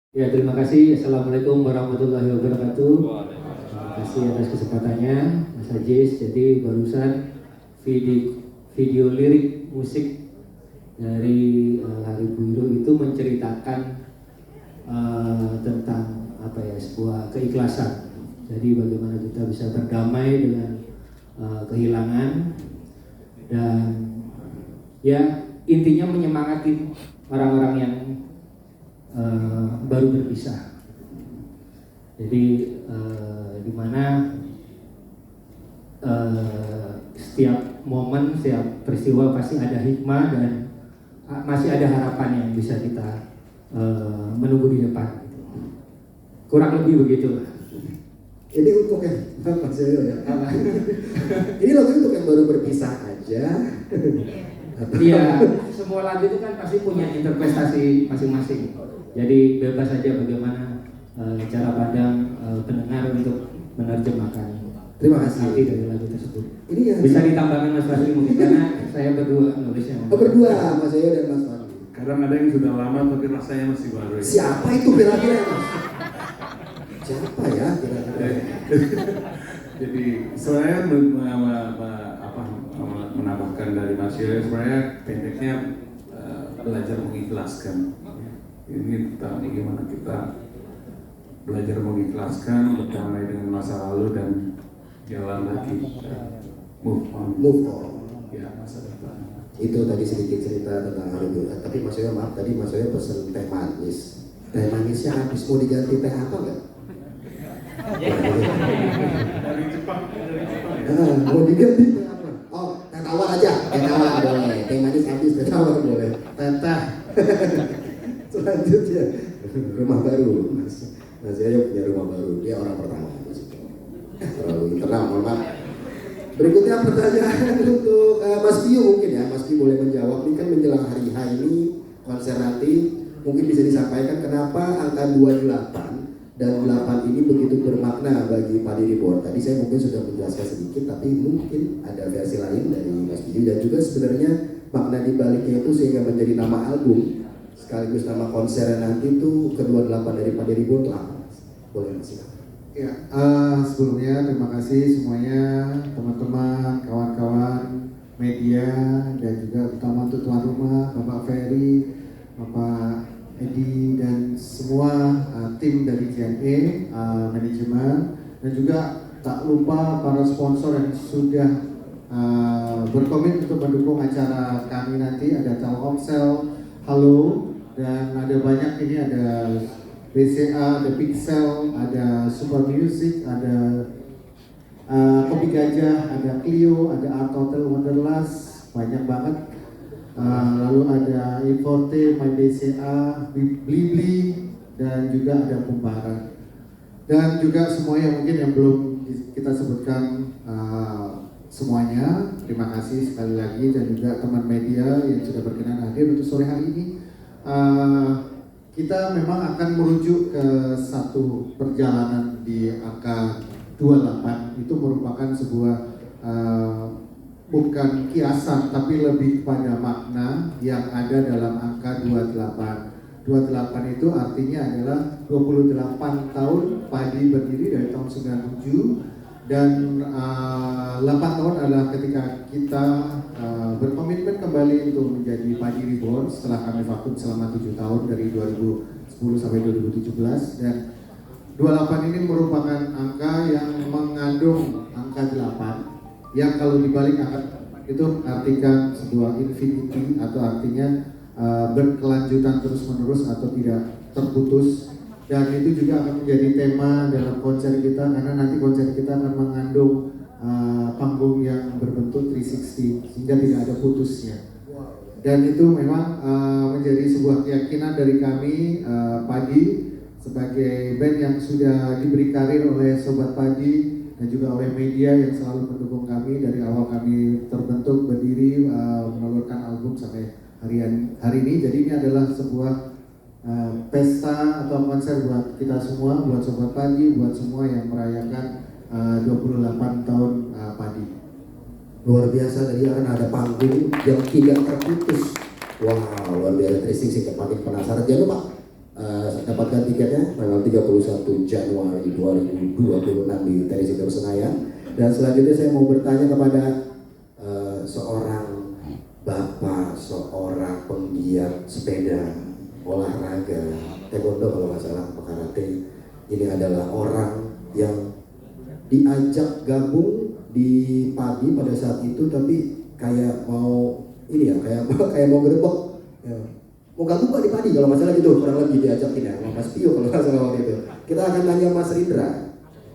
Ya, terima kasih. Assalamualaikum warahmatullahi wabarakatuh. Terima kasih atas kesempatannya, Mas Ajis. Jadi barusan video lirik musik dari Hari Buruh itu menceritakan tentang sebuah keikhlasan. Jadi bagaimana kita bisa berdamai dengan kehilangan dan ya intinya menyemangati orang-orang yang baru berpisah. Jadi di mana setiap momen, setiap peristiwa pasti ada hikmah dan masih ada harapan yang bisa kita menunggu di depan. Kurang lebih begitu. Ini untuk yang Mas Yoyo ya. Ini lagu untuk yang baru berpisah aja. Iya, semua lagu itu kan pasti punya interpretasi masing-masing. Jadi bebas saja bagaimana cara pandang pendengar untuk menerjemahkan Terima kasih arti dari lagu tersebut. Ini ya. Bisa ditambahkan Mas Fadli mungkin karena saya berdua nulisnya. Berdua Mas Yoyo dan Mas Fadli. Kadang ada yang sudah lama tapi rasanya masih baru. Ya. Siapa itu kira-kira Mas? Siapa ya kira-kira? Jadi sebenarnya menambahkan dari Mas Yoyo sebenarnya pendeknya belajar mengikhlaskan. Ini tentang bagaimana kita belajar mengikhlaskan, berdamai dengan masa lalu dan jalan lagi, move on. Ya, masa depan. Itu tadi sedikit cerita tentang Hari Buruh. Tapi Mas Yoyo maaf, tadi Mas Yoyo pesen teh manis. Teh manisnya habis, mau diganti teh apa enggak? Dari Jepang ya. Mau diganti teh apa? Oh, teh tawar aja. Teh tawar boleh. Teh manis habis, teh tawar boleh. Teh. Selanjutnya rumah baru. Mas Yoyo punya rumah baru. Dia orang pertama di situ. Terlalu internal, mohon maaf. Berikutnya pertanyaan untuk Mas Piyu mungkin ya. Mas Piyu boleh menjawab. Ini kan menjelang hari H ini konser nanti. Mungkin bisa disampaikan kenapa angka 28 dan 8 ini begitu bermakna bagi Padi Reborn. Tadi saya mungkin sudah menjelaskan sedikit, tapi mungkin ada versi lain dari Mas Piyu. Dan juga sebenarnya makna di baliknya itu sehingga menjadi nama album sekaligus nama konser nanti itu kedua 8 dari Padi Reborn itu apa? Boleh Mas? Ya, sebelumnya terima kasih semuanya teman-teman, kawan-kawan media dan juga utama untuk tuan rumah, Bapak Ferry, Bapak Edi dan semua tim dari JNE, manajemen dan juga tak lupa para sponsor yang sudah berkomit untuk mendukung acara kami nanti. Ada Telkomsel, Halo, dan ada banyak ini, ada BCA, ada Pixel, ada Super Music, ada Kopi Gajah, ada Clio, ada Art Hotel Wonderlust, banyak banget. Lalu ada Inforte, My BCA, Blibli, dan juga ada Kumparan. Dan juga semua yang mungkin yang belum kita sebutkan semuanya, terima kasih sekali lagi, dan juga teman media yang sudah berkenan hadir untuk sore hari ini. Kita memang akan merujuk ke satu perjalanan di angka 28. Itu merupakan sebuah bukan kiasan tapi lebih kepada makna yang ada dalam angka 28. 28 itu artinya adalah 28 tahun Padi berdiri dari tahun 97 dan 8 tahun adalah ketika kita berkomitmen kembali untuk menjadi Padi Reborn setelah kami vakum selama 7 tahun dari 2010 sampai 2017. Dan 28 ini merupakan angka yang mengandung angka 8 yang kalau dibalik angka itu artikan sebuah infinity atau artinya berkelanjutan terus menerus atau tidak terputus. Dan itu juga akan menjadi tema dalam konser kita karena nanti konser kita akan mengandung panggung yang berbentuk 360 sehingga tidak ada putusnya. Dan itu memang menjadi sebuah keyakinan dari kami Padi sebagai band yang sudah diberi karir oleh Sobat Padi dan juga oleh media yang selalu mendukung kami dari awal kami terbentuk, berdiri, mengeluarkan album sampai hari ini. Jadi ini adalah sebuah pesta atau konser buat kita semua, buat Sobat Padi, buat semua yang merayakan 28 tahun Padi. Luar biasa, tadi akan ada panggung yang tidak terputus. Wow, luar biasa. Tracing sih makin penasaran. Jangan lupa dapatkan tiketnya tanggal 31 Januari 2026 di Tenis Indoor Senayan. Dan selanjutnya saya mau bertanya kepada seorang bapak, seorang penggiat sepeda, olahraga, taekwondo kalau nggak salah, karate. Ini adalah orang yang diajak gabung di pagi pada saat itu, tapi kayak mau ini ya, kayak mau gerebek, ya. Mau gabung di padi kalau masalah gitu, kurang lebih diajakin ya, sama Mas Pio kalau nggak salah waktu itu. Kita akan tanya Mas Rindra.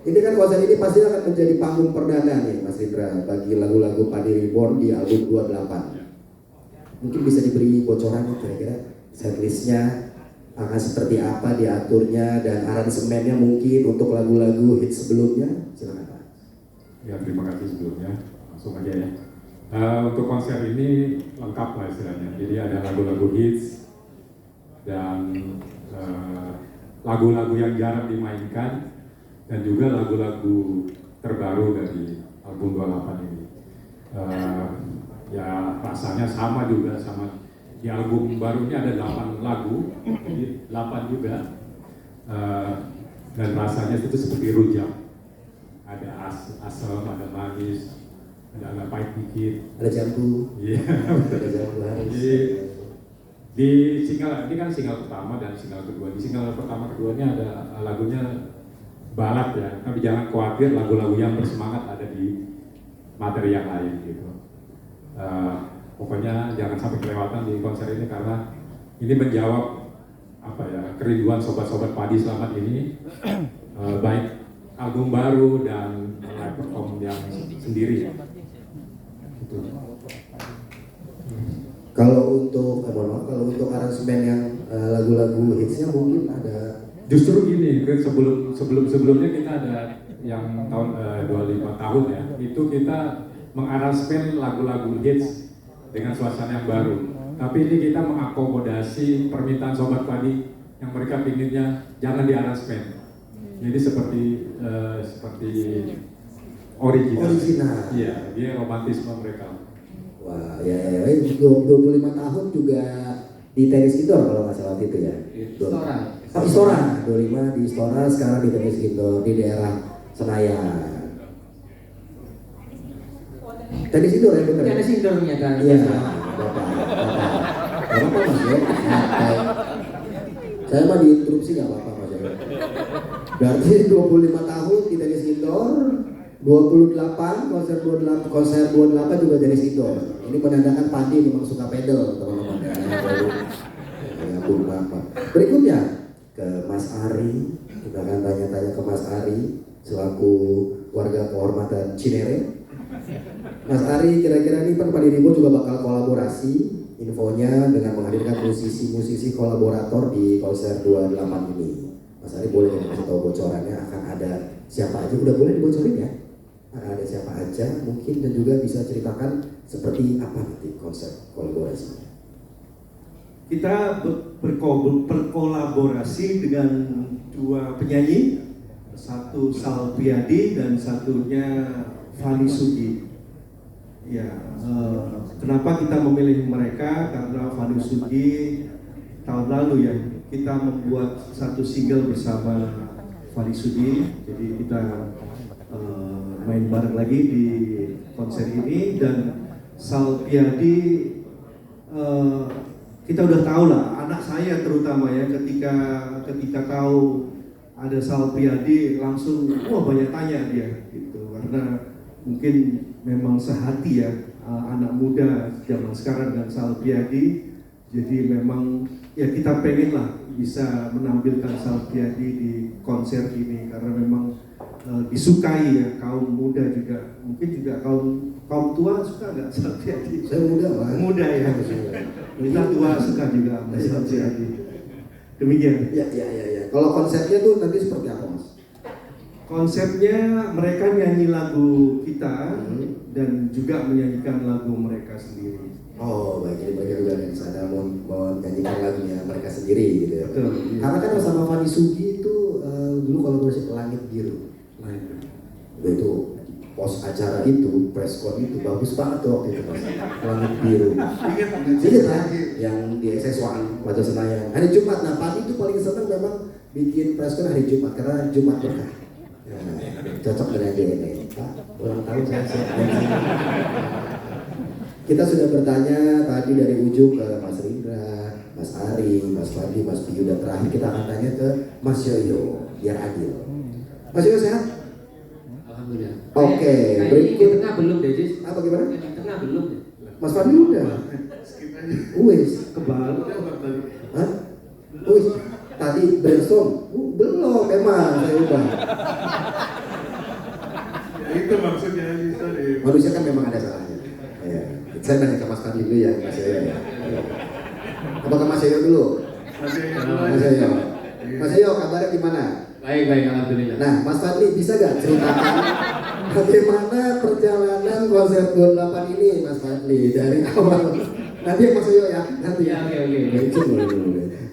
Ini kan konser ini pasti akan menjadi panggung perdana nih Mas Rindra bagi lagu-lagu Padi Reborn di album 28. Mungkin bisa diberi bocoran kira-kira setlistnya akan seperti apa diaturnya dan aransemennya mungkin untuk lagu-lagu hit sebelumnya. Silakan Pak. Ya, terima kasih sebelumnya. Langsung aja ya. Untuk konser ini lengkap lah istilahnya. Jadi ada lagu-lagu hits dan lagu-lagu yang jarang dimainkan dan juga lagu-lagu terbaru dari album 28 ini. Ya rasanya sama juga sama di album barunya ada 8 lagu, jadi 8 juga, dan rasanya itu seperti rujak, ada asam, ada manis, ada agak pahit dikit, Ada jambu. iya. Ada jambu harus. Di single ini kan single pertama dan single kedua. Di single pertama keduanya ada lagunya balad ya, tapi jangan khawatir, lagu-lagu yang bersemangat ada di materi yang lain gitu. Pokoknya jangan sampai kelewatan di konser ini karena ini menjawab apa ya, kerinduan sobat-sobat padi selamat ini, baik album baru dan live perform yang sendiri. Gitu. Kalau untuk kalau untuk aransemen yang lagu-lagu hitsnya mungkin ada. Justru gini, sebelumnya kita ada yang tahun 25 tahun ya, itu kita mengaransemen lagu-lagu hits dengan suasana yang baru. Tapi ini kita mengakomodasi permintaan sobat padi yang mereka pinginnya jangan diaransemen. Jadi seperti original. Iya, dia romantisme mereka. Wah, ya. 25 tahun juga di tenis indoor kalau nggak salah itu ya. Istora. Oh, Istora. 25 di Istora, sekarang di tenis indoor di daerah Senayan. Tenis indoor ya benar. Tenis indoornya kan. Iya, Bapak. Apa Mas ya? Saya mah diinterupsi nggak apa-apa Mas ya. Berarti 25 tahun di tenis indoor, 28 konser 28 juga tenis indoor. Ini menandakan Padi memang suka pedal teman-teman. Ya, berikutnya ke Mas Ari, kita akan tanya-tanya ke Mas Ari selaku warga kehormatan Cinere. Mas Ari, kira-kira ini Padi Reborn juga bakal kolaborasi infonya dengan menghadirkan musisi-musisi kolaborator di konser 28 ini. Mas Ari boleh kasih tahu bocorannya akan ada siapa aja, udah boleh dibocorin ya? Ada siapa aja mungkin dan juga bisa ceritakan seperti apa nanti konsep kolaborasinya. Kita berkolaborasi dengan dua penyanyi, satu Sal Priadi dan satunya Fani Sugi. Ya, kenapa kita memilih mereka? Karena Fani Sugi tahun lalu ya kita membuat satu single bersama Fani Sugi, jadi kita main bareng lagi di konser ini. Dan Sal Priadi kita udah tahu lah, anak saya terutama ya, ketika tahu ada Sal Priadi langsung banyak tanya dia gitu, karena mungkin memang sehati ya anak muda zaman sekarang dan Sal Priadi. Jadi memang ya kita pengen lah bisa menampilkan Sal Priadi di konser ini karena memang disukai ya kaum muda juga, mungkin juga kaum tua suka nggak Sal Priadi? Saya muda Pak. Muda ya. Kita tua suka juga sama Sal Priadi. Demikian. Ya. Kalau konsepnya tuh nanti seperti apa Mas? Konsepnya mereka nyanyi lagu kita dan juga menyanyikan lagu mereka sendiri. Oh baik, jadi mereka juga dari sana mau menyanyikan lagunya mereka sendiri gitu ya. Betul. Karena kan sama Fani Sugi itu dulu kolaborasi Langit Biru. Itu pos acara itu, press con itu bagus banget tuh waktu itu Mas. Langit biru. Ingat Ingat ya, yang di SS1 Wajah Senayan. Hari Jumat, nah Padi itu paling senang memang bikin press con hari Jumat karena Jumat berkah. Nah, cocok dengan DNA. Pak, ulang tahun saya. Kita sudah bertanya tadi dari ujung ke Mas Rindra, Mas Ari, Mas Fadli, Mas Piyu, dan terakhir kita akan tanya ke Mas Yoyo biar adil. Mas Yoyo sehat? Alhamdulillah. Oke, Kayak berikut. di tengah belum deh, Jis. Apa gimana? Yang di tengah belum deh. Mas Fadli udah. skip aja. Wes. Kebal udah tadi. Hah? Wes. Tadi brainstorm. Belum, memang saya ubah. Ya, itu maksudnya tadi. Manusia kan memang ada salahnya. Ya. Saya nanya ke Mas Fadli dulu ya, Mas Yoyo ya. Apa ke Mas Yoyo dulu? Masih Mas Yoyo. Mas Yoyo, kabarnya gimana? Baik, baik, alhamdulillah. Nah, Mas Fadli bisa gak ceritakan bagaimana perjalanan konser 28 ini, Mas Fadli, dari awal? Nanti ya Mas Yoyo ya, nanti ya. Oke.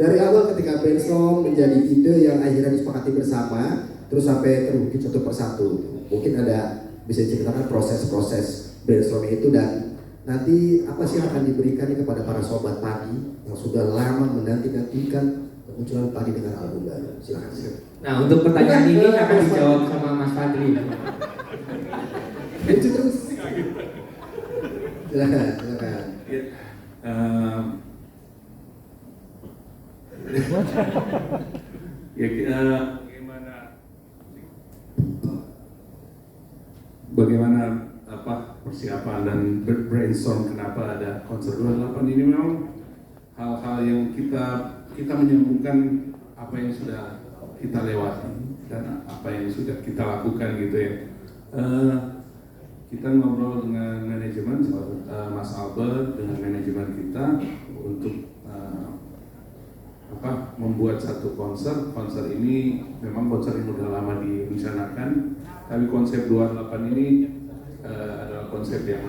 Dari awal ketika brainstorm menjadi ide yang akhirnya disepakati bersama, terus sampai terwujud satu persatu. Mungkin ada bisa diceritakan proses-proses brainstorming itu, dan nanti apa sih yang akan diberikan kepada para sobat Padi yang sudah lama menanti-nantikan kemunculan Padi dengan album baru. Silakan. Nah, untuk pertanyaan ini akan dijawab sama Mas Fadli. Lucu terus. Silakan. Ya, bagaimana apa persiapan dan brainstorm kenapa ada konser 28 ini, memang hal-hal yang kita menyambungkan apa yang sudah kita lewati dan apa yang sudah kita lakukan gitu ya. Kita ngobrol dengan manajemen Mas Albert, dengan manajemen kita untuk membuat satu konser ini. Memang konser ini udah lama direncanakan, tapi konsep 28 ini adalah konsep yang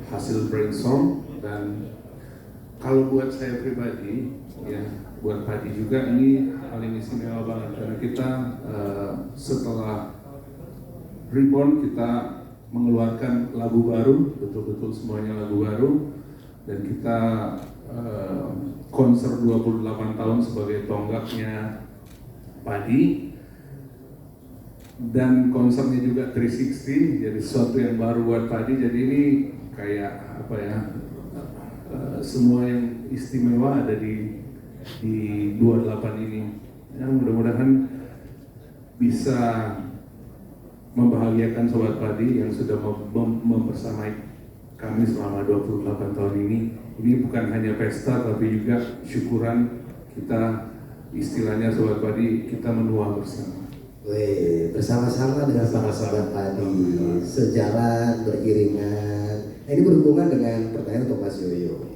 hasil brainstorm. Dan kalau buat saya pribadi ya, buat Padi juga ini paling istimewa banget karena kita setelah reborn kita mengeluarkan lagu baru, betul-betul semuanya lagu baru, dan kita konser 28 tahun sebagai tonggaknya Padi, dan konsernya juga 360, jadi sesuatu yang baru buat Padi. Jadi ini kayak apa ya, semua yang istimewa ada di 28 ini. Ya, mudah-mudahan bisa membahagiakan sobat Padi yang sudah membersamai kami selama 28 tahun ini. Ini bukan hanya pesta tapi juga syukuran kita, istilahnya sobat Padi, kita menua bersama. Weh, bersama-sama dengan para sobat Padi, sejalan, beriringan. Ini berhubungan dengan pertanyaan untuk Mas Yoyo.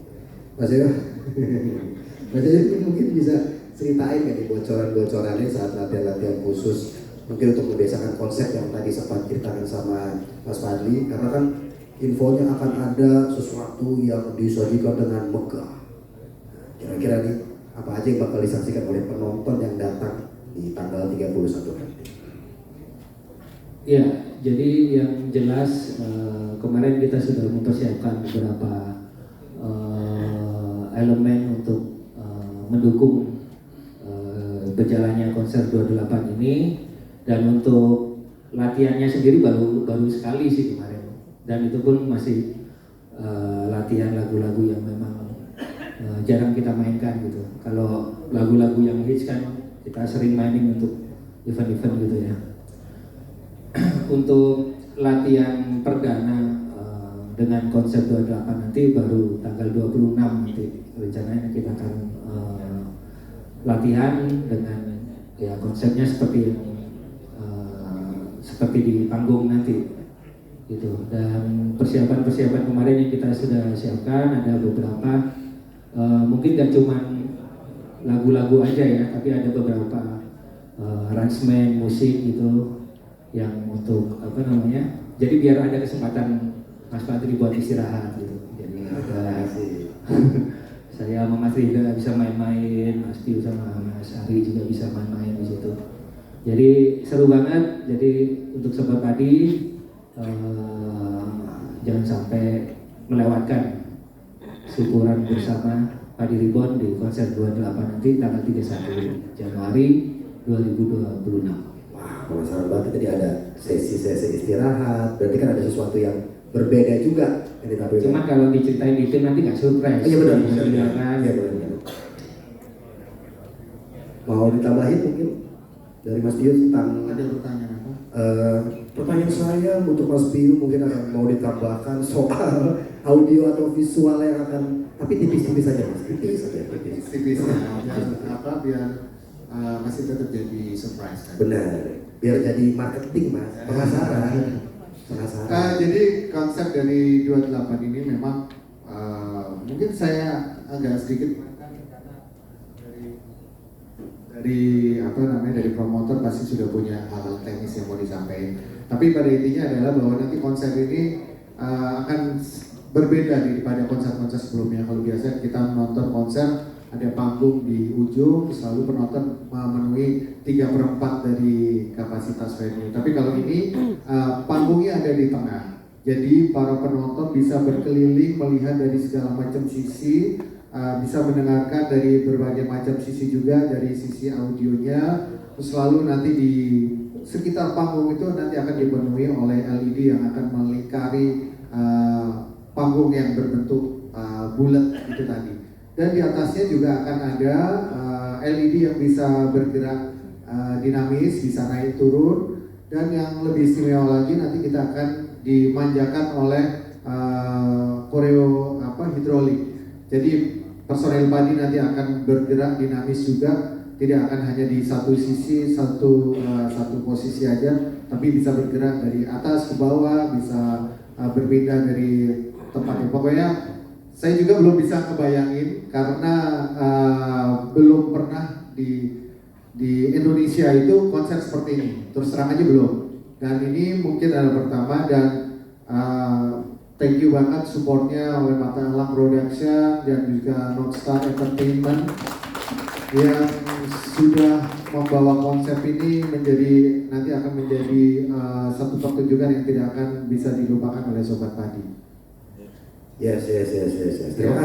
Mas Yoyo, Mas Yoyo mungkin bisa ceritain nggak nih bocoran-bocorannya saat latihan-latihan khusus, mungkin untuk membiasakan konsep yang tadi sempat ceritakan sama Mas Fadli, karena kan infonya akan ada sesuatu yang disajikan dengan megah. Kira-kira nih apa aja yang bakal disaksikan oleh penonton yang datang di tanggal 31 nanti? Ya, jadi yang jelas kemarin kita sudah mempersiapkan beberapa elemen untuk mendukung berjalannya konser 28 ini, dan untuk latihannya sendiri baru sekali sih kemarin, dan itu pun masih latihan lagu-lagu yang memang jarang kita mainkan gitu. Kalau lagu-lagu yang hits kan kita sering mainin untuk event-event gitu ya. Untuk latihan perdana dengan konsep 28 nanti baru tanggal 26 nanti rencananya kita akan latihan dengan ya konsepnya seperti di panggung nanti gitu. Dan persiapan kemarin yang kita sudah siapkan ada beberapa, mungkin gak cuman lagu-lagu aja ya, tapi ada beberapa arrangement musik gitu yang untuk jadi biar ada kesempatan Mas Fadli buat istirahat gitu. Jadi ada saya sama Mas Rida bisa main-main, Mas Piu sama Mas Ari juga bisa main-main di situ. Jadi seru banget. Jadi untuk sobat Padi jangan sampai melewatkan syukuran bersama Padi Reborn di konser 28 nanti tanggal 31 Januari 2026. Wah, penasaran banget, tadi ada sesi-sesi istirahat, berarti kan ada sesuatu yang berbeda juga yang ditampilkan. Cuman kalau diceritain itu nanti nggak surprise. Iya benar, Iya kan? Iya benar. Mau ditambahin mungkin dari Mas Bio tentang Ada pertanyaan apa? pertanyaan saya untuk Mas Bio mungkin akan mau ditambahkan soal audio atau visual yang akan, tapi tipis-tipis saja Mas, tipis saja. Tipis ya, biar masih tetap jadi surprise kan? Benar, biar jadi marketing Mas, penasaran. Jadi konsep dari 28 ini memang mungkin saya agak sedikit dari promotor pasti sudah punya hal teknis yang mau disampaikan. Tapi pada intinya adalah bahwa nanti konser ini akan berbeda daripada konser-konser sebelumnya. Kalau biasa kita menonton konser ada panggung di ujung, selalu penonton memenuhi 3/4 dari kapasitas venue. Tapi kalau ini panggungnya ada di tengah. Jadi para penonton bisa berkeliling melihat dari segala macam sisi, bisa mendengarkan dari berbagai macam sisi juga, dari sisi audionya. Selalu nanti di sekitar panggung itu nanti akan dipenuhi oleh LED yang akan melingkari panggung yang berbentuk bulat itu tadi. Dan di atasnya juga akan ada LED yang bisa bergerak dinamis, bisa naik turun. Dan yang lebih istimewa lagi nanti kita akan dimanjakan oleh koreo hidrolik. Jadi personel Padi nanti akan bergerak dinamis juga, tidak akan hanya di satu sisi, satu posisi aja, tapi bisa bergerak dari atas ke bawah, bisa berpindah dari tempatnya. Pokoknya saya juga belum bisa kebayangin karena belum pernah di Indonesia itu konser seperti ini. Terus terang aja belum. Dan ini mungkin adalah pertama, dan thank you banget supportnya oleh Mata Elang Production dan juga Northstar Entertainment yang sudah membawa konsep ini nanti akan menjadi satu pertunjukan yang tidak akan bisa dilupakan oleh Sobat Padi. Yes. Terima kasih.